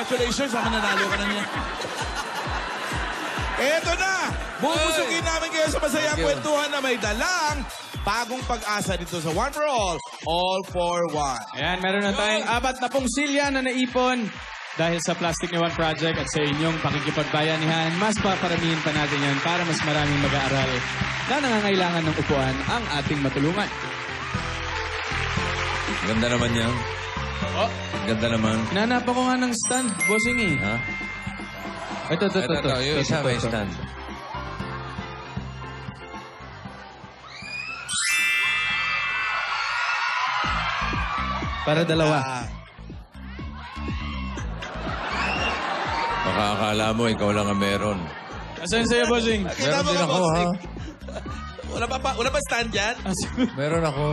Congratulations, nanalo ka na niya. Eto na! Bubusugin namin kayo sa masayang kwentuhan na may dalang bagong pag-asa dito sa One for All for One. Ayan, meron na tayong 40 silya na naipon dahil sa Plastic ni One Project at sa inyong pakikipagbayanihan. Mas paparamihin pa natin yan para mas maraming mag-aaral na nangangailangan ng upuan ang ating matulungan. Ganda naman yan. Oh. Ganda naman. Hinanapan ko nga ng stand, bossing eh. Ha? Ito. Yung isa may stand. Para dalawa. Baka akala mo, ikaw lang ang meron. Asan sa'yo, bossing? Meron din ako, ha? Wala pa stand dyan? Meron ako.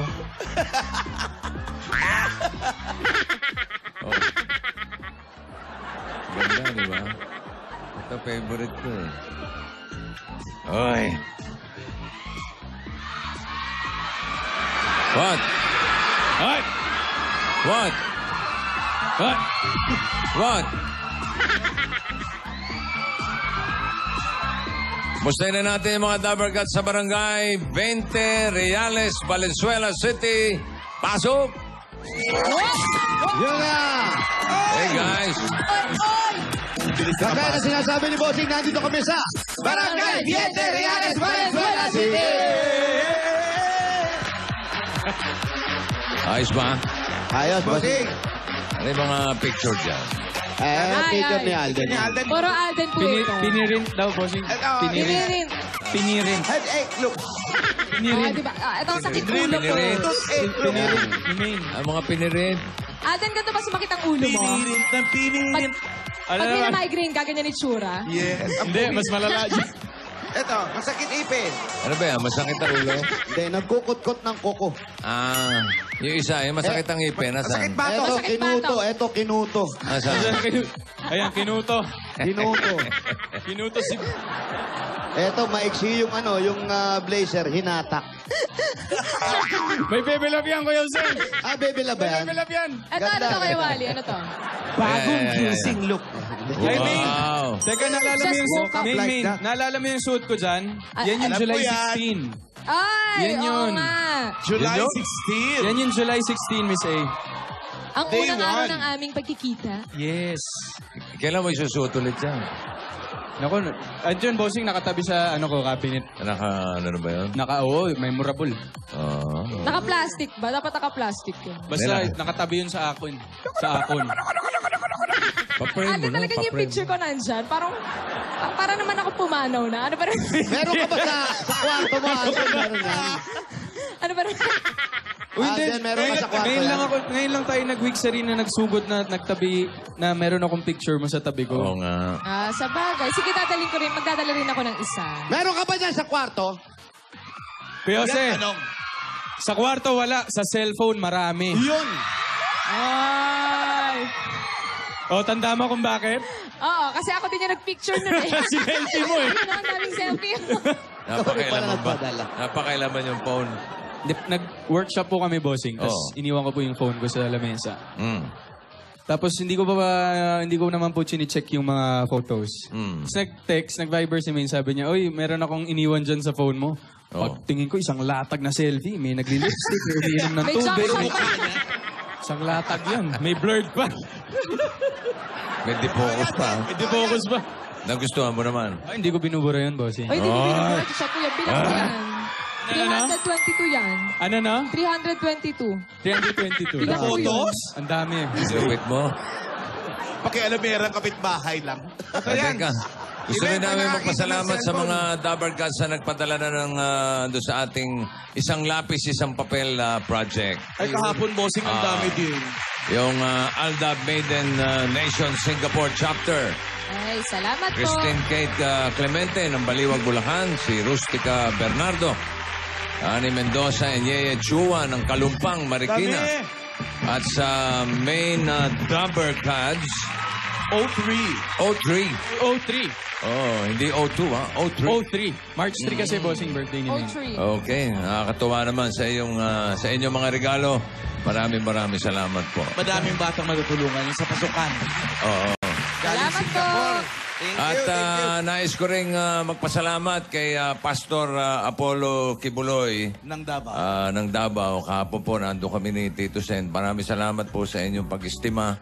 Oh. Ganda, di ba? Ito, favorite ko eh. Oy! What? What? What? What? What? Mustahin na natin yung mga Dabarkats sa barangay 20 Reales, Valenzuela City. Pasok! Yun na! Hey guys! Kaya na sinasabi ni Bossing, nandito kami sa Barangay 20 Reales, Valenzuela City! Ayos ba? Ayos, Bossing. Ano yung mga picture dyan? Picture ni Alden. Puro Alden po ito. Pinirint daw, bossing. Pinirin. Pinirint. Hey, look. Pinirint. Diba? Ito ang sakit ulo ko. Pinirint. Ang mga pinirin. Alden, ganito ba sumakit ang ulo mo? Pinirin. Pag may na-migraine ka, ganyan itsura. Yes. Hindi, mas malala dyan. Ito, masakit ipin. Ano ba yan? Masakit ang ulo? Hindi, nagkukot-kot ng kuko. Ah, yung isa, yung masakit ang ipin. Nasaan? Ito, Masakit kinuto. bato. Ito, kinuto. Nasaan? Ayan, kinuto. Kinuto. Kinuto si... Ito, maiksi yung yung blazer, hinatak. May baby love yan, Kuya Sen. Baby love May yan? baby love yan. Ito, ano to kay Wally? Ano to? Bagong juicing look. Ay, Main. Wow. Teka, naalala mo Just yung woke suit? up Main, like Main. that. Naalala mo yung suit ko dyan? Yan yung Alam July ko yan. 16. Ay, Yan oo yun. nga. July Yun, 16. Yan yung July 16, Miss A. Ang Day unang araw one. ng aming pagkikita. Yes. Kailan mo isusuot ulit yan? Naku, andyan, bossing, nakatabi sa, cabinet. Ano ba yun? Memorable. Naka-plastic ba? Dapat naka-plastic yun. Basta, Nila. nakatabi yun sa akon. Sa akon. Pa-frame mo Alden, na, talaga yung pa-frame. picture ko nandyan. Para naman ako pumanaw na. Ano ba rin? Meron ka ba sa kwarto mo, Alden? Meron yan. Ano ba rin? Uy, hindi. meron ka sa kwarto Ngayon lang tayo nag-week sa rin na nagsugod na nagtabi na meron akong picture mo sa tabi ko. Oo nga. Sa bagay. Sige, dadalhin ko rin. Magdadala rin ako ng isa. Meron ka ba dyan sa kwarto? Kuya Jose, sa kwarto wala. Sa cellphone marami. Yun. Ay! Tanda mo kung bakit? Oo, kasi ako din yung nag-picture nun eh. Si selfie mo eh. Ano, ang daming selfie. Napakailaman ba? nagpadala. Napakailaman yung phone. Nag-workshop po kami, bossing. Tapos iniwan ko po yung phone ko sa lamesa. Tapos hindi ko naman po chine-check yung mga photos. Tapos nag-text, nag-Viber si Main, sabi niya, "Uy, meron akong iniwan dyan sa phone mo." Pagtingin ko, isang latag na selfie. May nagli-lipstick, may umiinom ng May tubig. chocolate. Isang latag yan. May blurred pa. May defocus pa. May defocus pa. Nagustuhan mo naman. Ay, hindi ko binubura yun, bossing. Ay, hindi ko binubura. Siya po yan. Bilang ko yan. Ano? 322 yan. Ano na? 322. 322. Bilang ko yun. Ang dami eh. Lupit mo. Pakialamerang kapitbahay lang. Teka. Gusto rin namin magpasalamat sa mga Dabarkats na nagpadala na ng doon sa ating isang lapis, isang papel project. Ay, kahapon, bossing, ang dami din. Yung Aldab Maiden Nation Singapore Chapter. Ay, salamat po. Christine Kate Clemente ng Baliwag, Bulacan. Si Rustica Bernardo. Ani Mendoza and Yeye Chua ng Kalumpang, Marikina. At sa main Dabarkats, 03. Hindi 02 ha? 03. March 3 kasi bossing birthday ni Main. 03. Okay, nakakatuwa naman sa inyong mga regalo. Maraming salamat po. Madaming batang matutulungan sa pasukan. Oo. Salamat po. Singapore. Thank you, At thank you. nais ko rin magpasalamat kay Pastor Apollo Kibuloy Nang Davao. ng Davao. Kahapon po, nandun kami ni Tito Sen. Maraming salamat po sa inyong pag-istima.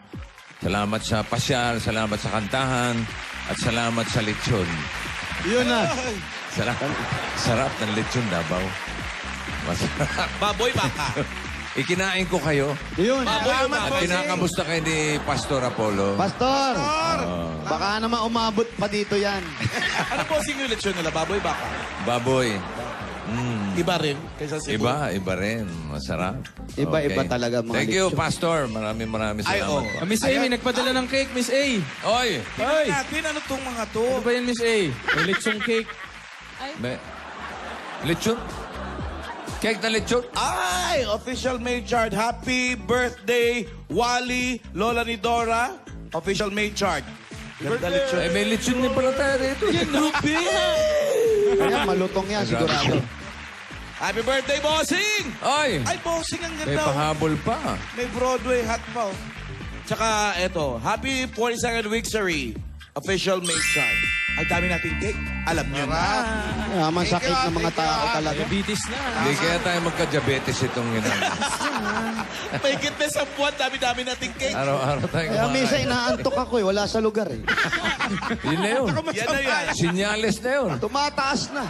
Salamat sa pasyal, salamat sa kantahan, at salamat sa lechon. Yun na. Sarap ng lechon, Davao. Masarap. Baboy baka. Ikinain ko kayo. Yun. Salamat, At bossing. kinakamusta kayo ni Pastor Apollo. Pastor, baka naman umabot pa dito yan. Ano po yung lechon nila? Baboy baka? Baboy. Iba rin kaysa Cebu. Iba rin. Masarap. Iba-iba talaga mga Thank you, lechon. Pastor. Maraming Ay, salamat. oo. po. Miss A, may nagpadala ng cake, Miss A. Oy! Tingnan natin ano tong mga to. Ano ba yan, Miss A? May lechong cake. May... Lechon? Cake na lechon? Ay! Official Maychard. Happy birthday, Wally, Lola ni Dora. Official Maychard. Ganda lechon. May lechon din pala tayo rito. Yan, Ruby! Kaya malutong yan sigurado. Happy birthday, Bossing! Oy! Ay, Bossing, ang May ganda. pahabol pa. May Broadway hat pa. Tsaka, eto, happy 42nd Wixery. Official Maychard. Ang dami nating cake. Alam nyo na. Yaman sakit ng mga tao talaga. Diabetes na. Hindi kaya tayo magka-diabetes itong ginagawa. May na sa buwan, dami-dami nating cake. Araw-araw tayo Kaya minsan inaantok ako eh. Wala sa lugar eh. Yun na yun. Yan na yan. Sinyales na yun. Tumataas na.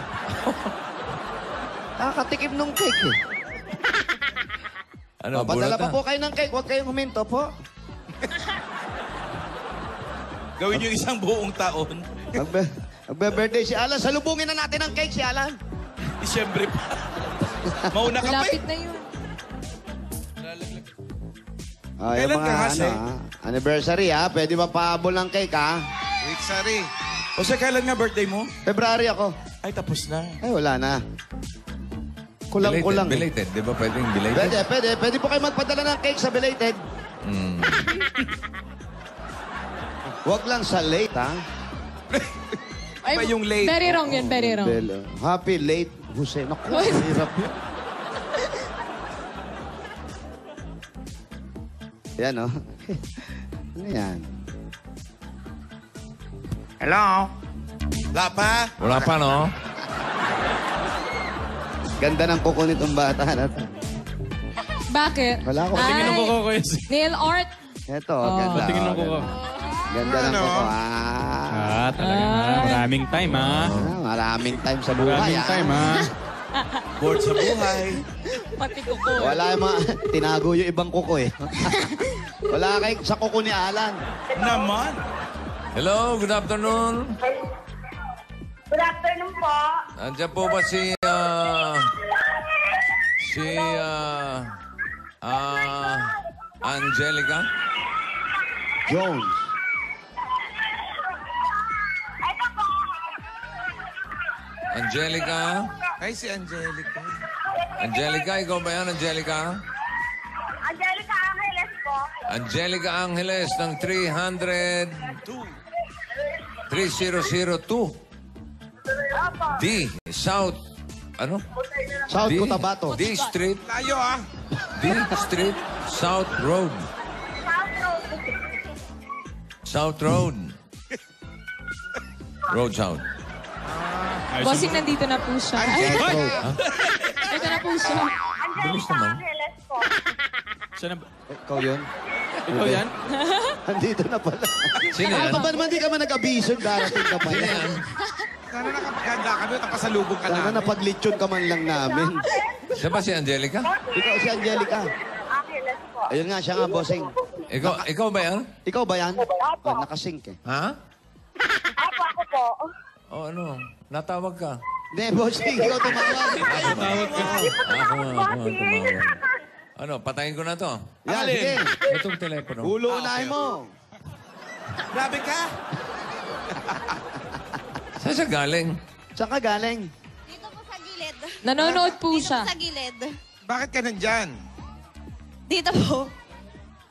Nakakatikim nung cake eh. Ano, Padala bulata? pa po kayo ng cake. Huwag kayong huminto po. Gawin nyo isang buong taon. Magbe-birthday si Alan. Salubungin na natin ang cake si Alan. Disyembre pa. Mauna ka pa Malapit eh. na yun. Ay, Kailan ka, Hase? anniversary ha. Pwede ba pahabol ng cake ha? Wixery. O sa kailan nga birthday mo? February ako. Ay, tapos na. Ay, wala na. Kulang-kulang. Belated. Di ba pwedeng belated? Pwede po kayo magpadala ng cake sa belated. Huwag lang sa late, ha? Ay, Iba yung late. Very wrong yun, very wrong. Happy late, Jose. Naku, Uy. hirap yun. Yan, oh. Ano yan? Hello? Wala pa? Wala pa, no? Ganda ng kuko nitong bata na to. Bakit? Wala ko. Tingin ng kuko ko yun. Nail art. Ito, ganda. Tingin ng kuko. Ganda ng kuko. Talaga na. Maraming time, ha? Maraming time sa buhay, Maraming time, ha? Bored sa buhay. Pati kuko. Wala yung mga... Tinago yung ibang kuko, eh. Wala kay sa kuko ni Alan. Naman. Hello, good afternoon. Good afternoon po. Andiyan po ba si Angelica? Jones. Ito po. Angelica? Ay, si Angelica. Angelica, ikaw ba yan, Angelica? Angelica Angeles po. Angelica Angeles ng 3002. Opo. D. South. Ano? South D. Cotabato. D Street. Layo ah. D Street. South Road. South Road. Road South. Bossing, nandito na po siya. Ay, Road. ito na po siya. Bilis Angelica naman. Angeles po. Siya na... Ikaw yun? Ikaw yan? Andito na pala. Sino yan? Ano ba naman di ka man nag-abiso? Darating ka pa yan. Sana nakapaganda kami at nakasalubong ka Sana namin. napaglitsyon ka man lang namin. Siya ba si Angelica? Ikaw si Angelica. Angeles po. Ayun nga, siya nga, bossing. Ikaw ba yan? Ikaw ba yan? Opo. Ah, nakasync eh. Ha? Opo, ako po. O ano? Natawag ka? Hindi, bossing, ikaw tumawag. Tawag ka. Ako nga tumawag. Ano, patayin ko na to. Yan, Alin? sige. Itong telepono. Ulo unahin mo. Grabe ka. Saan siya galing? Saan ka galing? Dito po sa gilid. Nanonood po siya. Sa gilid. Bakit ka nandyan? Dito po.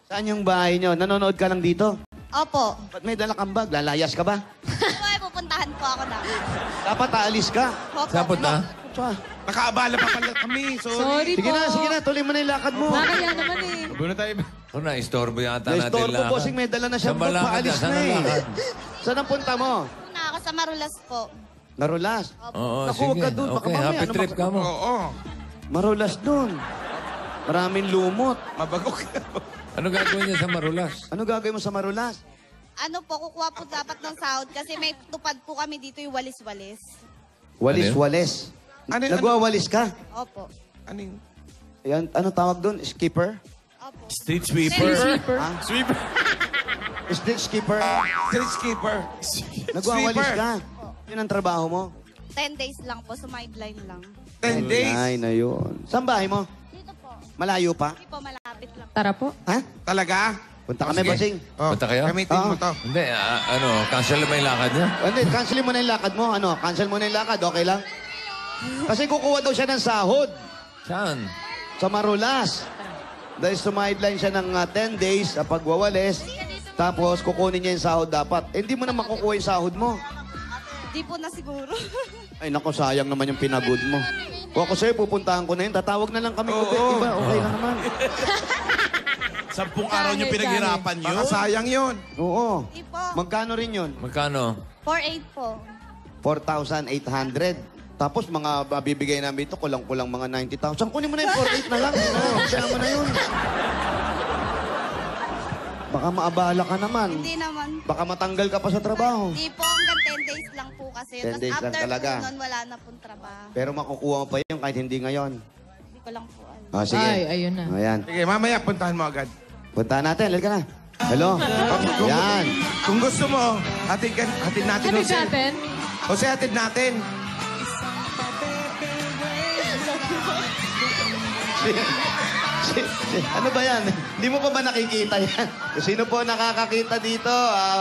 Saan yung bahay nyo? Nanonood ka lang dito? Opo. Ba't may dala kang bag? Lalayas ka ba? Ay, pupuntahan po ako na. Dapat aalis ka. Opo. Sapot na? Tsaka, Nakaabala pa pala kami. Sorry. Sorry sige po. na, tuloy mo na yung lakad mo. Nakakaya naman eh. Muna tayo. Kung na-istorbo yata natin Na-store po, lakad. bossing. May dala na siyang Saan ba book. lakad Paalis ka? Saan na ang eh. lakad? Saan ang punta mo? Una ako sa Marulas po. Narulas. Oo, Naku, huwag sige. ka dun. Baka Okay, mamaya, happy ano trip mak- ka mo. Oo. Marulas dun. Maraming lumot. Mabago ka. Ano gagawin niya sa Marulas? Ano gagawin mo sa Marulas? Ano po, kukuha po dapat ng sahod kasi may tupad po kami dito yung walis-walis. Walis-walis. Ano yun? Nagwawalis ka? Opo. Ano yung... Yan, ano tawag doon? Skipper? Opo. Street sweeper. Ha? Sweeper. Street skipper? Street skipper. Nagwawalis Sweeper. ka? Yun ang trabaho mo? 10 days lang po, sideline lang. 10 days. Ay, na yun. Saan bahay mo? Dito po. Malayo pa? Hindi po, malapit lang. Tara po. Ha? Talaga? Punta kami, Sige. Basing. Oh, Punta kayo? Gamitin mo to. Hindi, cancel mo yung lakad niya. Hindi, cancelin mo na yung lakad mo. Ano, cancel mo na yung lakad. Okay lang? Kasi kukuha daw siya ng sahod Saan? sa Marulas. Dahil sumideline siya ng 10 days sa pagwawalis. Tapos kukunin niya yung sahod dapat. Eh, hindi mo na makukuha yung sahod mo. Di po na siguro. Ay, naku, sayang naman yung pinagod mo. Kung ako sa'yo, pupuntahan ko na yun. Tatawag na lang kami. Oo. Iba, okay lang naman. 10 araw niyo pinaghirapan yun. Baka sayang yun. Oo. Di po. Magkano rin yun? Magkano? 4.8 po. 4,800. Tapos mga babibigay namin ito, kulang-kulang mga 90,000. Kunin mo na yung 4,800 na lang. Kaya mo na yun. Baka maabala ka naman. Hindi naman. Baka matanggal ka pa sa trabaho. Di po, hanggang 10 days lang po kasi. 10 Tapos days lang after talaga. po nun, wala na pong trabaho. Pero makukuha mo pa yun kahit hindi ngayon. Hindi ko lang po alam. Ah, sige. Ay, ayun na. Ayan. Sige, mamaya puntahan mo agad. Punta natin. Halika na. Hello. Yan. Kung gusto mo, hatid natin. Ano Jose. natin? Jose, hatid natin. Ano ba yan? Hindi mo pa ba nakikita yan? Kung sino po nakakakita dito,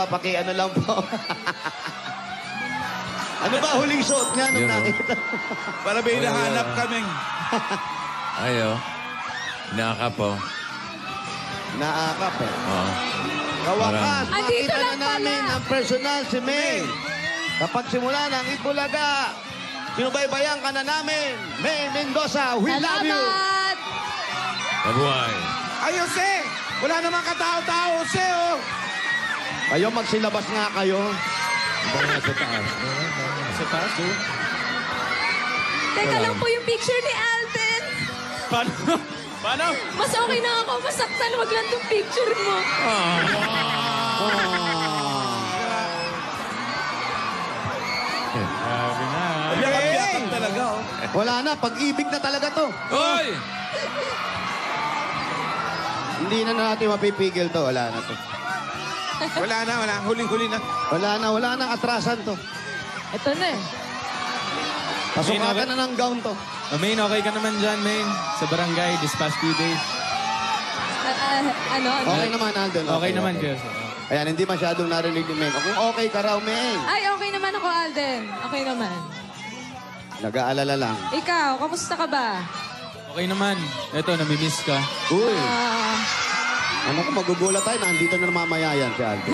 paki-ano lang po. Ano ba huling suot niya nung Yun, oh. nakita? Para may hinahanap kaming. Ayo. Naka po. Naakap eh. Oo. Kawakas, Andito makita na lang pala. namin ang personal si May. Kapag simula ng Itbulaga, sinubaybayan ka na namin. May Mendoza, we love you. Salamat! Mabuhay. Ay, Jose! Wala namang katao-tao, Jose, oh! Kayo, magsilabas nga kayo. Ito nga sa taas. Sa taas, oh. Teka lang po yung picture ni Alden. Paano? Paano? Mas okay na ako. Masaktan. Wag lang yung picture mo. Yakap-yakap talaga, oh. Wala na, pag-ibig na talaga to. Hoy! Hindi na natin mapipigil to. Wala na to. Wala na, wala. Huling-huli na. Wala na atrasan to. Ito na eh. Pasukatan na ng gown to. Main, okay ka naman dyan, Main. Sa barangay, this past few days. Ano? Okay naman, Alden. Okay naman, Kuya. Ayan, hindi masyadong narinig ni May. Kung okay ka raw, May. Ay, okay naman ako, Alden. Okay naman. Nag-aalala lang. Ikaw, kamusta ka ba? Okay naman. Eto, namimiss ka. Uy, Ah, ano ko, magugulat tayo. Nandito na mamaya yan si Alden.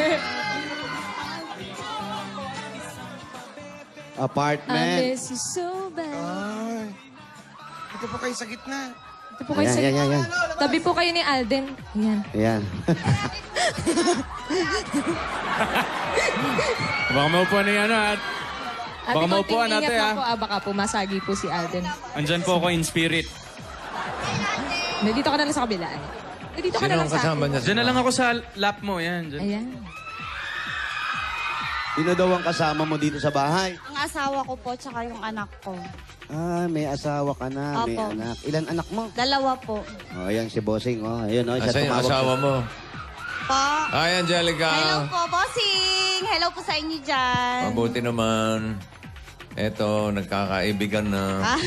I Apartment. miss you so bad. Ay. Ito po kayo sa gitna. Ito po kayo Ayan, sa... yan. Tabi po kayo ni Alden. Ayan. Ayan. Baka maupuan na yan, at Ate, Baka maupuan konting ate, ingat lang ah. po. Baka pumasagi po si Alden. andyan po ako in spirit. Dito ka na lang sa kabila. Dito ka na Sino lang ang sa kasama akin. niya? Diyan na lang ako sa lap mo, yan. Dyan. Ayan. Sino daw ang kasama mo dito sa bahay? Ang asawa ko po, tsaka yung anak ko. Ah, may asawa ka na. May Opo. anak. Ilan anak mo? 2 po. Oh, ayan si Bossing. Oh, ayun, oh. Asa yung tumawag asawa sa- mo? Po. Hi, Angelica. Hello po, bossing! Hello po sa inyo dyan. Mabuti naman. Eto, nagkakaibigan na. Ah,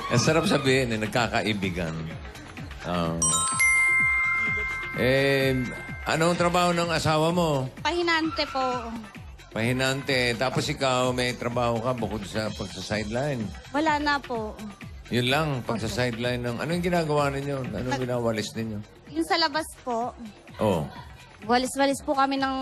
Ang sarap sabihin, nagkakaibigan. Anong trabaho ng asawa mo? pahinante po. Pahinante. Tapos ikaw, may trabaho ka bukod sa pagsa-sideline. Wala na po. Yun lang, pagsa-sideline ng... Anong ginagawa ninyo? Anong ginawalis ninyo? Yung sa labas po, Oh. walis-walis po kami ng